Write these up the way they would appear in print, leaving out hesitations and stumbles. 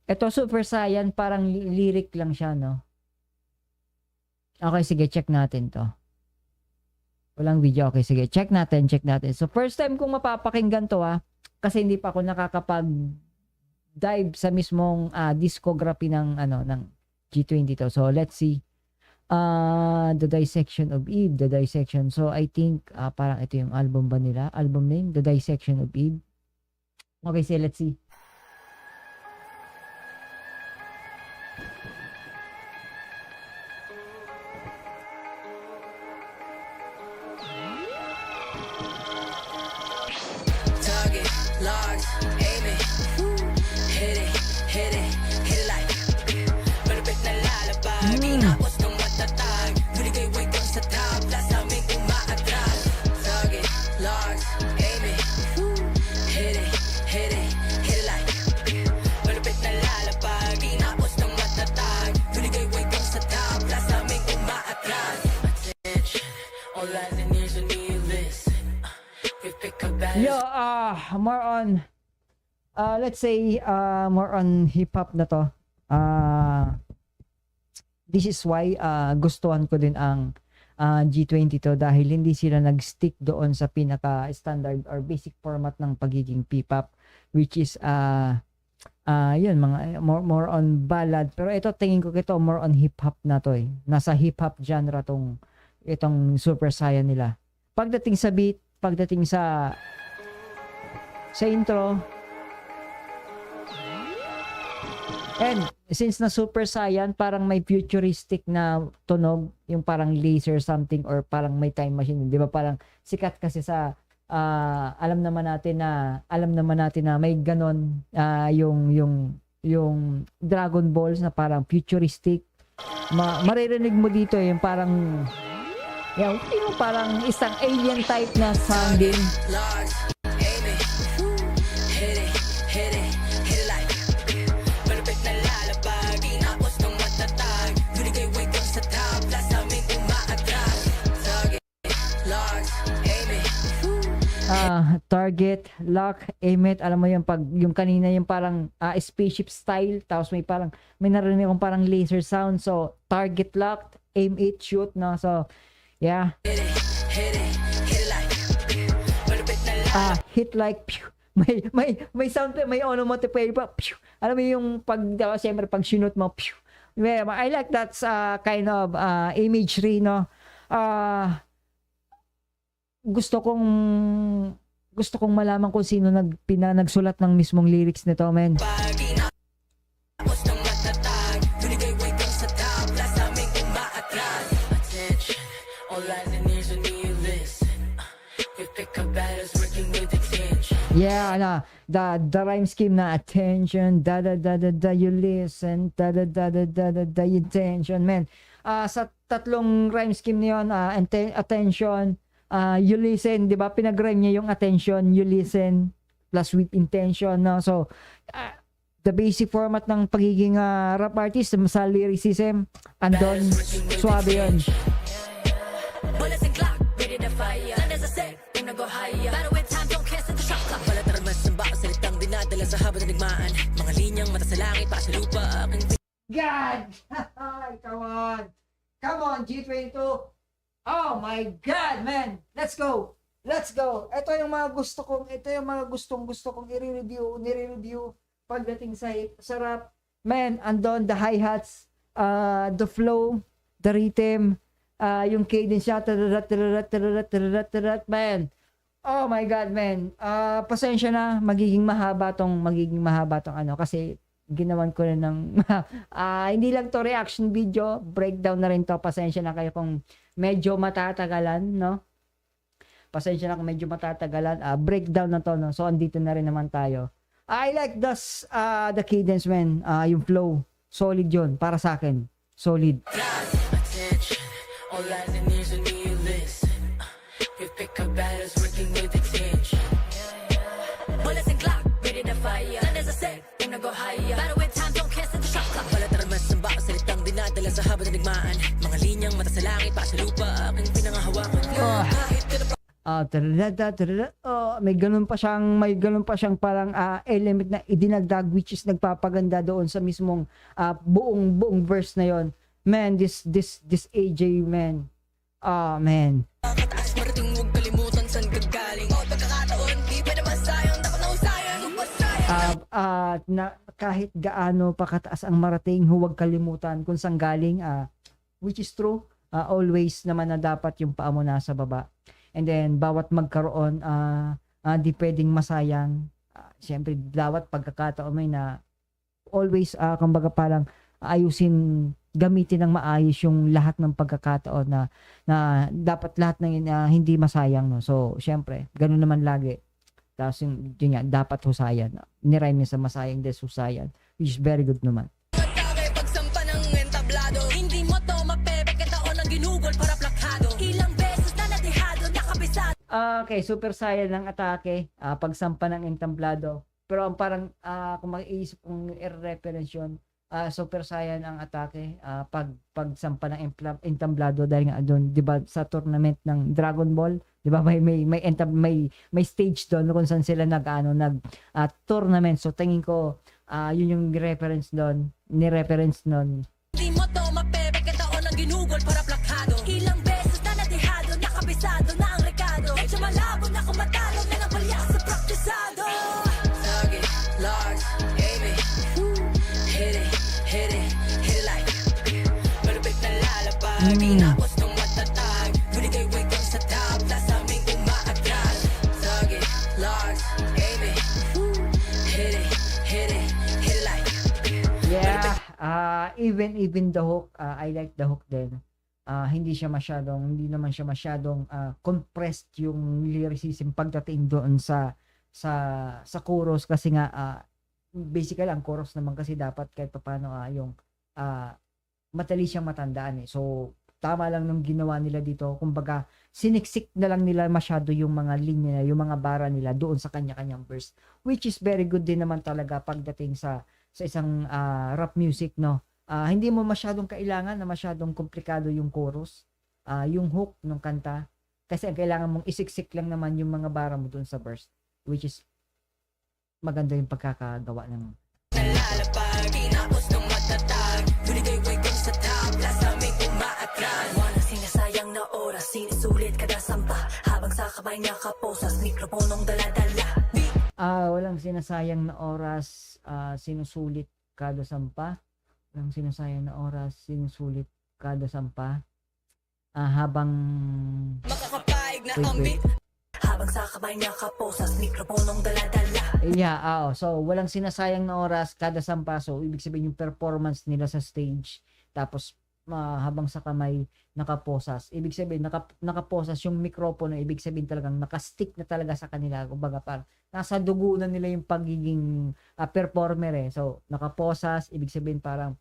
Ito Super Saiyan, parang lyric lang siya, no? Okay, sige, check natin to. Walang video. Okay, sige, check natin. So, first time kong mapapakinggan to, kasi hindi pa ako nakakapag-dive sa mismong discography ng, ng G20 to. So, let's see. The Dissection of Eve. The Dissection. So, I think, parang ito yung album ba nila? Album name? The Dissection of Eve. Okay, so let's see. More on let's say more on hip hop na to. This is why gustuhan ko din ang G20 to dahil hindi sila nag-stick doon sa pinaka standard or basic format ng pagiging P-pop, which is yun mga more on ballad, pero ito tingin ko ito more on hip hop na to nasa hip hop genre itong Super Saiyan nila. Pagdating sa beat, pagdating sa intro. And since na Super Saiyan, parang may futuristic na tunog, yung parang laser something or parang may time machine, 'di ba? Parang sikat kasi sa alam naman natin na may ganon yung Dragon Balls na parang futuristic. Maririnig mo dito yung parang yung parang isang alien type na sounding. Target, lock, aim it. Alam mo yung kanina yung parang spaceship style, tapos may narinig akong parang laser sound. So target, locked, aim it, shoot, no? So yeah, hit like pew. May sound, may onomatopoeia pa, pew. Alam mo yung siyempre pag sinut mo, pew. Yeah, I like that kind of imagery, no? Gusto kong malaman kung sino nagsulat ng mismong lyrics nito, men. Yeah, the rhyme scheme na attention, da you listen, da you attention, man. Sa tatlong rhyme scheme niyon, attention, you listen, 'di ba? Pinag-rhyme niya yung attention, you listen plus with intention, no? So the basic format ng pagiging rap artist sa lyricism, andon, suabe yun. Sa habang nagmaan, mga linyang mata sa langit, pa sa lupa. God! Come on, G22. Oh my God, man! Let's go! Ito yung mga gustong kong i-review pagdating sa rap. Man, andon, the hi-hats, the flow, the rhythm, yung cadence siya, man. Oh my God, man. Pasensya na, magiging mahaba tong kasi ginawan ko na ng hindi lang to reaction video, breakdown na rin to. Pasensya na kayo kung medyo matatagalan, no? Pasensya na kung medyo matatagalan. Breakdown na to, no? So andito na rin naman tayo. I like the cadence, man. Yung flow, solid yun para sa akin. Solid. Sa habang nagmaan, mga linyang mata sa langit, pa sa lupa, aking pinangahawakan. May ganun pa siyang parang element na idinagdag which is nagpapaganda doon sa mismong buong verse na yon. Man, this AJ man. Man. Kataas marating huwag kalimutan saan gagaling. O pagkakataon, di pa naman sayang. Dapat na usayang, huwag sayang. Na kahit gaano pa kataas ang marating, huwag kalimutan kung saan galing, which is true. Always naman na dapat yung paa mo nasa baba. And then bawat magkaroon di pwedeng masayang. Siyempre bawat pagkakataon may na always kumbaga parang ayusin, gamitin ng maayos yung lahat ng pagkakataon na dapat lahat ng hindi masayang, no. So siyempre ganoon naman lagi. Tapos yun nga, dapat husayan. Nirime niya sa masayang des husayan, which is very good naman. Atake pagsampa ng entablado. Hindi mo to mapepeke taon ng ginugol para plakado. Ilang beses na natihado, nakabisado. Okay, super saiyan ng atake, pagsampa ng entamblado. Pero ang parang kung maiisip kong i-reference yun, super saiyan ang atake, pagsampa ng entamblado dahil nga doon, 'di ba, sa tournament ng Dragon Ball, 'di ba, may stage doon kung saan sila tournament. So tingin ko yun yung reference doon, ni-reference noon. Hindi mo to mapepeke taon ng ginugol para plakado. Ilang beses na natihado, nakabisado na ang rekado. Medyo malabo na kung matalo na ng palya sa praktisado. Target, large, aim it, hit it, hit it, hit it like malupit na lalapag, tinapos ng matatag. Binigay weight kang sa tabla sa aming umaatras. Target, large, aim it, hit it, hit it, hit it like. Yeah, even the hook, I like the hook din. Hindi naman siya masyadong compressed yung lyricism pagdating doon sa chorus, kasi nga basically ang chorus naman kasi dapat kahit papaano yung madali siyang matandaan eh. So tama lang nung ginawa nila dito, kumbaga siniksik na lang nila masyado yung mga linya, yung mga bara nila doon sa kanya-kanyang verse, which is very good din naman talaga pagdating sa isang rap music, no. Hindi mo masyadong kailangan na masyadong komplikado yung chorus, yung hook ng kanta, kasi ang kailangan mong isiksik lang naman yung mga bara mo doon sa verse, which is maganda yung pagkakagawa ng Nalalapag, tinapos ng matatag. Binigay weight kang sa tabla sa aming umaatras. Walang sinasayang na oras, sinusulit kada sampa. Habang sa kamay nakaposas, mikroponong dala-dala. Walang sinasayang na oras, sinusulit kada sampa. Walang sinasayang na oras, sinusulit kada sampa. Habang Makakapayag na Wait, ang wait. beat. Habang sa kamay nakaposas, mikroponong dala-dala. yeah, so walang sinasayang na oras kada sampa. So ibig sabihin yung performance nila sa stage, tapos habang sa kamay nakaposas, ibig sabihin nakaposas yung mikropono, ibig sabihin talagang nakastick na talaga sa kanila, kumbaga parang nasa dugo na nila yung pagiging performer eh. So nakaposas, ibig sabihin parang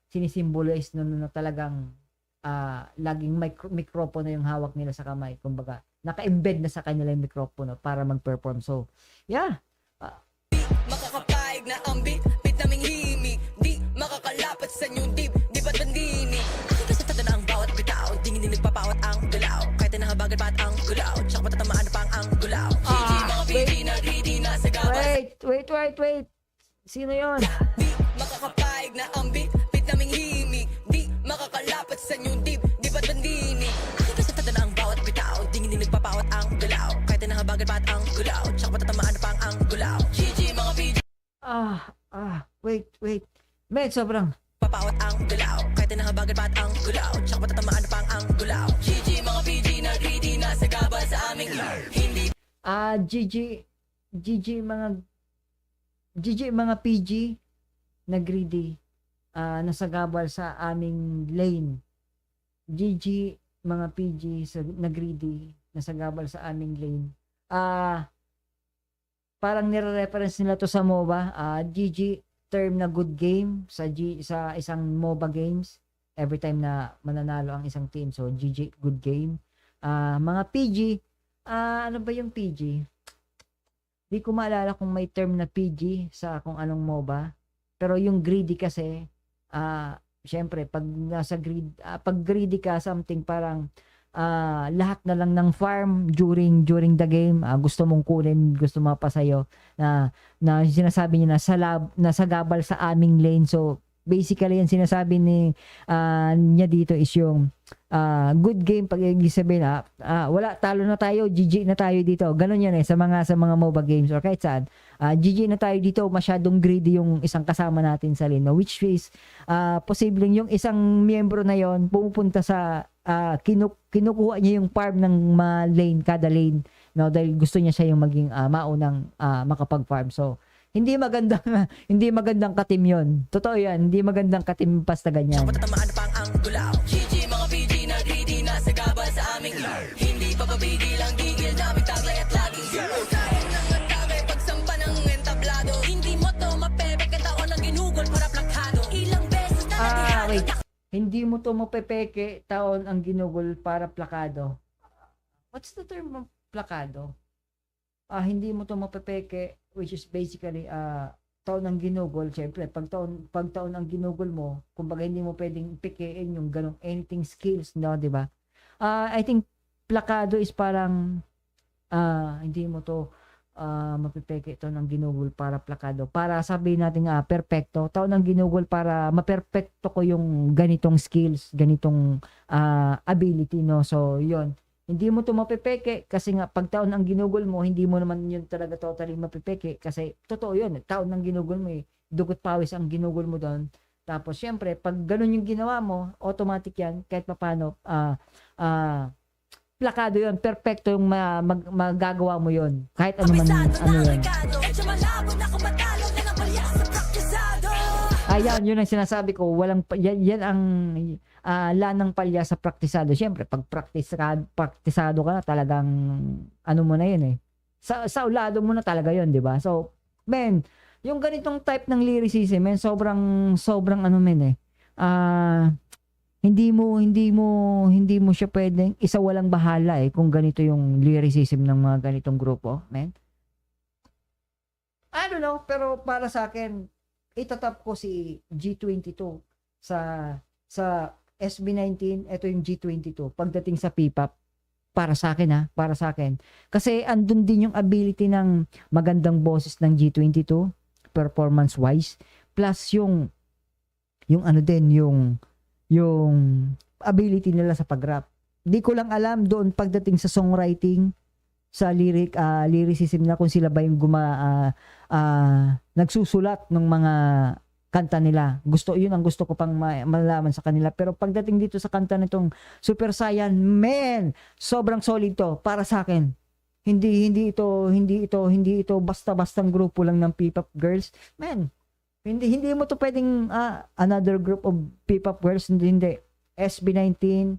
sinisimbolize na talagang laging mikropono yung hawak nila sa kamay, kumbaga naka-embed na sa kanila yung mikropono para mag-perform. So yeah, Makakapayag na ang beat, beat naming himig. Di makakalapat sa new deep, di ba't bandini? Aking kasatado na ang bawat bitaw, dingin din nagpapawat ang gulaw. Kahit na nahabagan pa at ang gulaw, tsaka matatamaan pa ang gulaw. GG mga PG na greedy na sa gabas. wait, sino yon? Di makakapayag na ang beat, beat naming himig. Di makakalapat sa new deep, di ba't bandini? Aking kasatado na ang bawat bitaw, dingin din nagpapawat ang gulaw. Kahit na nahabagan pa at ang gulaw, tsaka matatamaan pa ang gulaw. GG mga PG. Wait. Men, sobrang. Papawat ang gulaw, kahit na nahabagan pa at ang gulaw. Tsaka matatamaan pa ang gulaw. GG mga PG na greedy na sa gabas sa aming hindi. GG mga PG na greedy, nasagabal sa aming lane. GG mga PG na greedy, nasagabal sa aming lane. Parang nire-reference nila to sa MOBA. GG term na good game sa isang MOBA games. Every time na mananalo ang isang team, so GG good game. Mga PG, ano ba yung PG? Di ko maalala kung may term na PG sa kung anong MOBA. Pero yung greedy kasi, syempre pag nasa pag greedy ka, something parang lahat na lang ng farm during the game, gusto mong kunin, gusto mapa sa'yo, na sinasabi niya na sagabal sa aming lane. So basically yung sinasabi niya dito is yung good game, pag sabihin wala, talo na tayo, GG na tayo dito, ganun yan sa mga MOBA games or kahit saan. GG na tayo dito, masyadong greedy yung isang kasama natin sa lane, no? Which is posibleng yung isang miyembro na yon pumupunta sa kinukuha niya yung farm ng lane, kada lane, no, dahil gusto niya siya yung maging maunang makapag-farm. So hindi magandang katim yon. Totoo yan, hindi magandang katim basta ganyan. Patatamaan pang ang gulaw. GG mga PG na greedy na sagabal sa aming hindi pa pabigil ang gigil namin taglay at laging sayang ng atake pagsamba ng entablado. Hindi mo to mapepeke taon ng ginugol para plakado. Ilang beses na Wait. Hindi mo to mapepeke taon ang ginugol para plakado. What's the term of plakado? Hindi mo to mapepeke, which is basically taon ang ginugol. Syempre pag taon ang ginugol mo, kumbaga hindi mo pwedeng pekein yung ganong anything skills, no, di ba? I think plakado is parang hindi mo to mapepeke taon ang ginugol para plakado. Para sabihin natin perfecto, taon ang ginugol para maperfecto ko yung ganitong skills, ganitong ability, no. So yun, hindi mo to mapepeke kasi nga pag taon ang ginugol mo, hindi mo naman yun talaga totally mapepeke kasi totoo yun, taon ang ginugol mo, dugot pawis ang ginugol mo doon. Tapos syempre pag ganun yung ginawa mo, automatic yan, kahit papaano plakado yun, perfecto yung magagawa mo yun, kahit ano man yun. Ayan, yun ang sinasabi ko, yan ang lanang palya sa praktisado. Siyempre, pag praktisado ka na, talagang ano mo na yun sa ulado mo na talaga yun, di ba? So, men, yung ganitong type ng lyricism, men, sobrang ano men hindi mo siya pwedeng isa walang bahala kung ganito yung lyricism ng mga ganitong grupo, men. I don't know, pero para sa akin, itatap ko si G22 sa SB19, ito yung G22 pagdating sa P-pop. Para sa akin para sa akin. Kasi andun din yung ability ng magandang boses ng G22 performance wise, plus yung ano din yung ability nila sa pag-rap. Di ko lang alam doon pagdating sa songwriting, sa lyricism na kung sila ba yung nagsusulat ng mga kanta nila. Yun ang gusto ko pang malaman sa kanila. Pero pagdating dito sa kanta nitong Super Saiyan, man, sobrang solid to para sa akin. Hindi ito basta-bastang grupo lang ng P-pop girls. Man, hindi mo to pwedeng another group of P-pop girls. Hindi. SB19,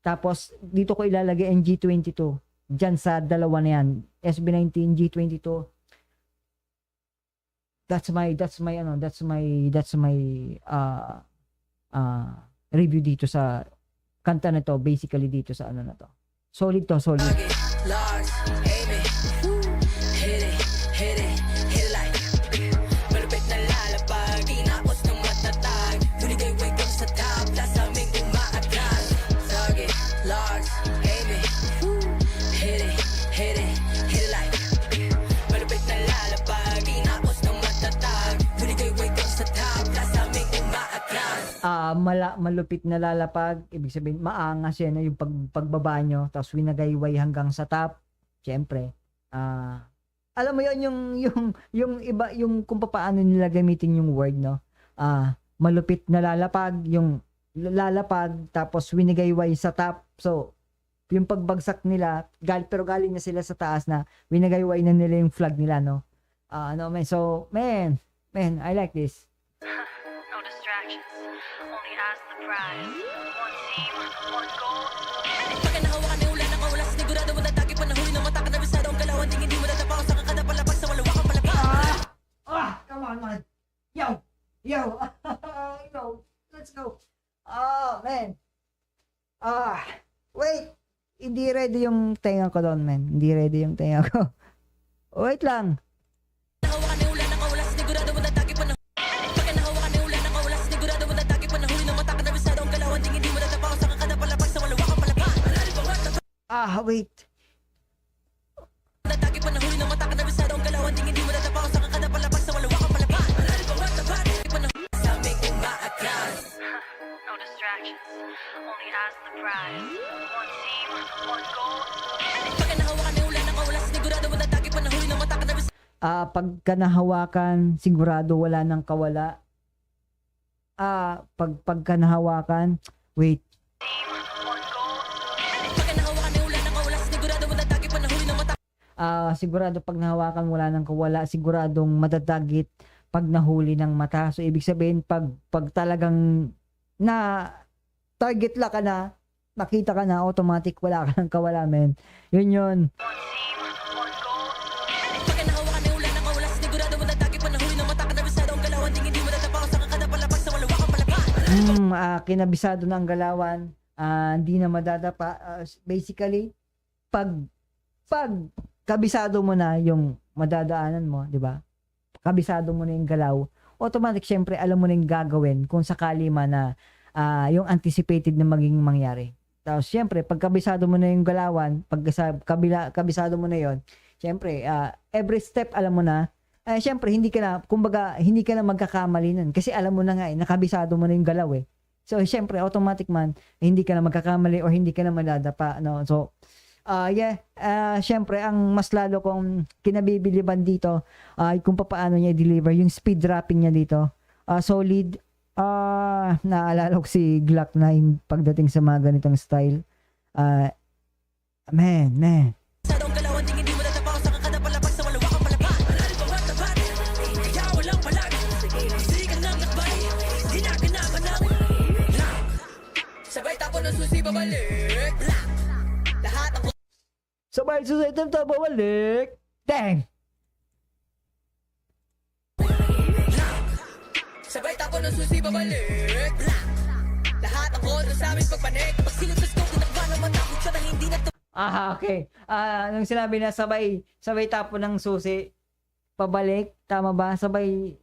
tapos dito ko ilalagay ang G22. Diyan sa dalawa na yan, SB19, G22. That's my review dito sa kanta na to, basically dito sa ano na to. Solid to, solid. Malupit na lalapag, ibig sabihin maangas yan, yung pagbaba nyo, tapos winagayway hanggang sa top. Siyempre, alam mo yun, yung iba, yung kung paano nila gamitin yung word, no? Malupit na lalapag, yung lalapag, tapos winagayway sa top. So, yung pagbagsak nila, pero galing na sila sa taas na winagayway na nila yung flag nila, no? So, man, I like this. No distractions. Only ask the prize. One team, one goal. Pagka nahawakan ay ulan, nakaulas, sigurado mo natagi pa nahuli ng mata ka na bisado ang galawan, tingin di mo natapaw sa kakada palapag sa walawa kang palapag. Come on, man. Yo, let's go. Man. Wait. Hindi ready yung tenga ko doon, man. Hindi ready yung tenga ko. Wait lang. Nahawakan ay ulan, nakaulas, sigurado mo natagi pa nahuli. Pagka nahawakan ay ulan, nakaulas, sigurado mo natagi pa nahuli ng mata ka na bisado ang galawan, tingin di mo natapaw sa kakada palapag sa walawa kang palapag. Wait. Natagi pa na huli ng mata ka na bisado ang galawan ding hindi mo natapa sa kakada palapag sa wala wakang palapag. Marami pa matapat, di pa na sa aming umaatras. No distractions, only as the prize. One team, one goal. Pagka nahawakan ay wala nang kawalas, sigurado mo natagi pa na huli ng mata ka na bisado. Pagka nahawakan, sigurado wala nang kawala. Pagka nahawakan, wait. Team, one goal. Pagka nahawakan ay wala nang kawalas, sigurado mo natagi pa na huli ng mata. Sigurado pag nahawakan wala nang kawala, siguradong madadagit pag nahuli ng mata. So ibig sabihin pag talagang na target la ka na, nakita ka na, automatic wala ka nang kawala, men. Yun. One team, one goal. Pagka nahawakan ay wala nang kawalas, sigurado mo natagi pa na huli ng mata ka na bisado ang galawan ding hindi mo natapa sa kakada palapag sa wala wakang palapag. Kinabisado ng galawan, hindi na madadapa. Basically, pag kabisado mo na yung madadaanan mo, di ba? Kabisado mo na yung galaw, automatic, syempre, alam mo na yung gagawin kung sakali man na yung anticipated na maging mangyari. Tapos, syempre, pag kabisado mo na yung galawan, pag kabisado mo na yon, syempre, every step alam mo na, syempre, hindi ka na magkakamali nun. Kasi alam mo na nga, nakabisado mo na yung galaw eh. So, syempre, automatic man, hindi ka na magkakamali or hindi ka na madadapa. No? So, syempre, ang mas lalo kong kinabibiliban dito ay kung paano niya i-deliver yung speed dropping niya dito. Solid. Naalala ko si Glock 9 pagdating sa mga ganitong style. Man. Bisado ang galawan ding hindi mo natapa sa kakada palapag sa wala wakang palapag. Marami pa matapat, kaya walang palag. Sigang ng lakbay, ginaganaman ng lock. Sabay tapo ng susi babalik. Black. Lahat ng Sabay society na bawalik. Dang! sabay tapo ng susi babalik. Black. Lahat ng kono sa amin pagpanik. Pag silip sa scope, tinakba ng matakot siya na hindi na Okay. Nung sinabi na sabay tapo ng susi, pabalik, tama ba? Sabay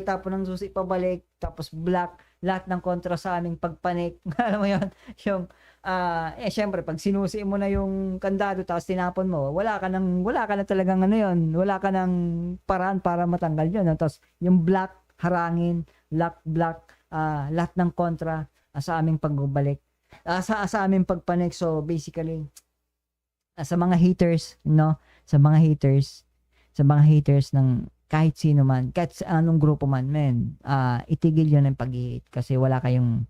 tapo ng susi, pabalik, tapos black, lahat ng kontra sa aming pagpanik. Alam mo yun? Yung, syempre, pag sinusi mo na yung kandado, tapos tinapon mo, wala ka na talagang ano yun, wala ka ng paraan para matanggal yun. Tapos, yung black, harangin, black, lahat ng kontra sa aming pagbabalik. Sa aming pagpanik. So basically, sa mga haters, no? Sa mga haters ng kahit sino man, kahit sa anong grupo man, men, itigil yun ang pag-hate kasi wala kayong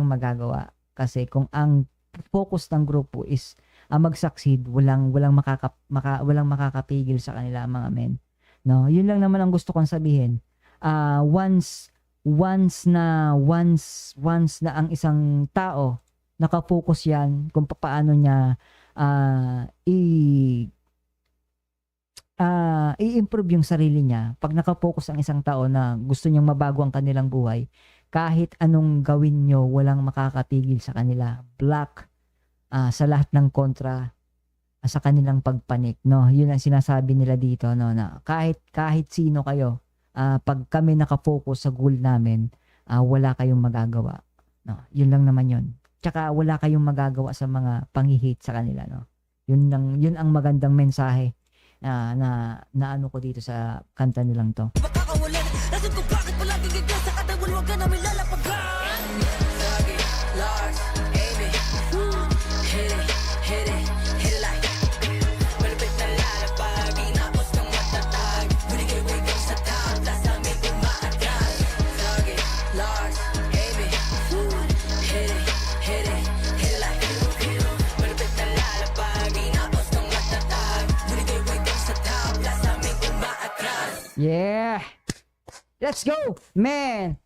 magagawa. Kasi kung ang focus ng grupo is mag-succeed, walang makakapigil sa kanila, mga men. No? Yun lang naman ang gusto kong sabihin. Once na ang isang tao nakafocus yan kung paano niya i-improve yung sarili niya. Pag nakafocus ang isang tao na gusto niyang mabago ang kanilang buhay, kahit anong gawin nyo, walang makakatigil sa kanila. Black sa lahat ng kontra sa kanilang pagpanik, no? Yun ang sinasabi nila dito, no, na kahit sino kayo, pag kami nakafocus sa goal namin, wala kayong magagawa. No, yun lang naman yun. Tsaka wala kayong magagawa sa mga panghihate sa kanila, no. Yun ang magandang mensahe na ano ko dito sa kanta nilang to. makakawalan. Rason kung bakit palaging gagawin sa katawan, huwag ka namin lalapagan. Lagi, Lars, Amy, hit it like malapit na lalapag, inapos ng matatag, binigay waving sa top, last namin umaatras. Lagi, Lars, Amy, hit it like malapit na lalapag, inapos ng matatag, binigay waving sa top, last namin umaatras. Yeah! Let's go! Man!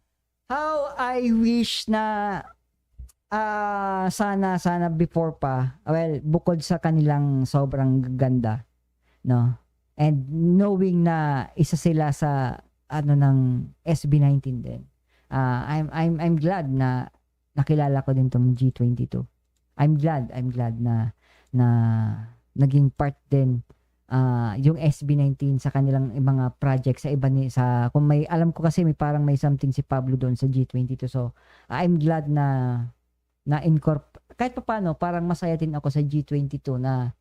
How I wish na sana before pa, well, bukod sa kanilang sobrang ganda, no? And knowing na isa sila sa ng SB19 din. I'm glad na nakilala ko din tong G22. I'm glad na naging part din yung SB19 sa kanilang mga projects sa iba kung may alam ko kasi may parang may something si Pablo doon sa G22. So I'm glad na kahit papaano, parang masaya din ako sa G22 na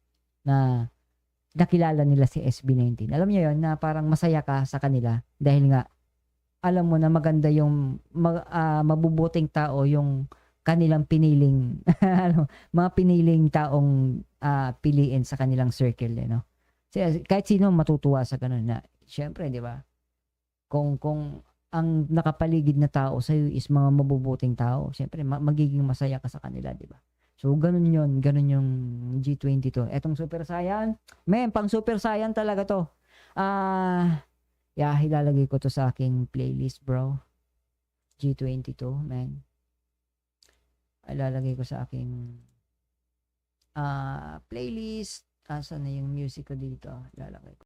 nakilala nila si SB19. Alam niyo yon na parang masaya ka sa kanila dahil nga alam mo na maganda yung mabubuting tao yung kanilang piniling mga piniling taong piliin sa kanilang circle, no? Kahit sino matutuwa sa ganun na, syempre, di ba? Kung ang nakapaligid na tao sa iyo is mga mabubuting tao, syempre magiging masaya ka sa kanila, di ba? So ganun yung G22. Etong Super Saiyan, pang Super Saiyan talaga to. Ilalagay ko to sa aking playlist, bro. G22, man. Ilalagay ko sa aking playlist. Asan na yung music ko dito? Ilalagay ko.